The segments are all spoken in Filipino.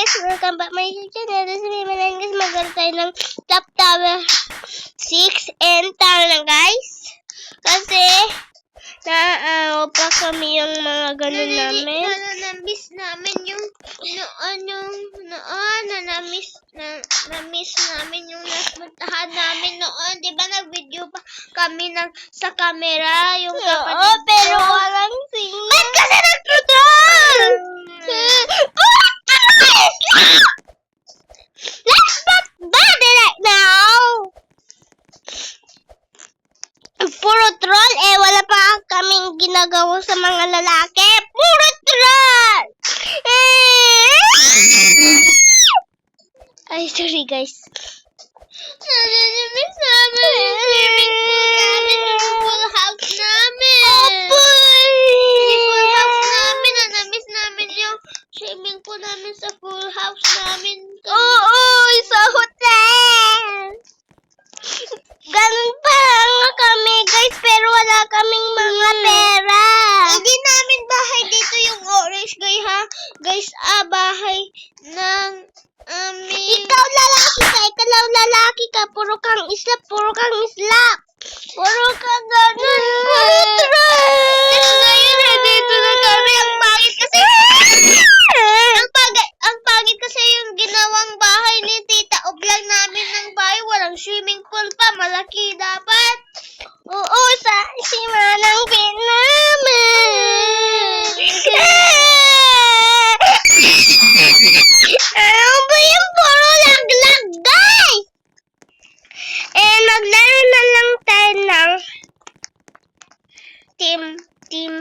guys, welcome back my channel. This is me, guys. Magkaroon tayo ng Top Tower 6 and tara na guys. Kasi, naaaw pa kami yung mga ganun namin. Na-miss namin yung na-miss namin yung last puntahan namin noon. Di ba nag-video pa kami sa camera? Yung Oo, pero walang signal. Ba't kasi nag-control? Let's not bother right now. Puro troll wala pa kaming ginagawa sa mga lalaki. Puro troll. Ay, sorry guys. Na-miss namin yung swimming pool namin, yung full house namin. Yung full house namin, na-miss namin yung swimming pool namin sa full house namin. Oo, sa hotel. Ganun pa nga kami guys, pero wala kaming mga pera. Hindi namin bahay dito yung orange guy ha. Guys, bahay ng aming... Ikaw lalaki ka, puro kang isla. Puro ka ganun. Yes, ngayon dito na kami. Ang pangit kasi... ang pangit kasi yung ginawang bahay ni Tita Oblang namin ng bahay. Walang swimming pool pa. Malaki dapat. Oo, sa simanang naman. Ano ba yung puro laglag, guys? Maglaro na lang tayo ng Team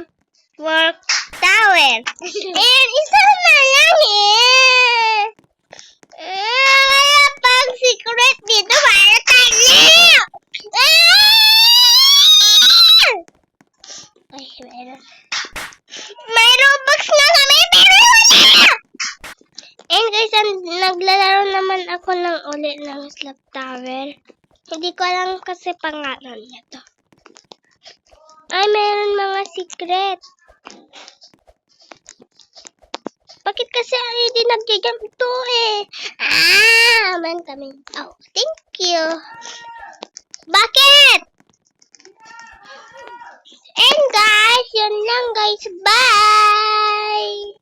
Work Tower. Isa na lang kaya pag secret dito, para tayo. Ay, meron. May Robux na kami, pero wala! And guys, naglalaro naman ako ng ulit ng Slap Tower. Hindi ko alam kasi pangalan nito. Ay, meron mga secret. Bakit kasi hindi nag-jump to man kami. Oh, thank you. Bakit? And guys, yun lang guys. Bye!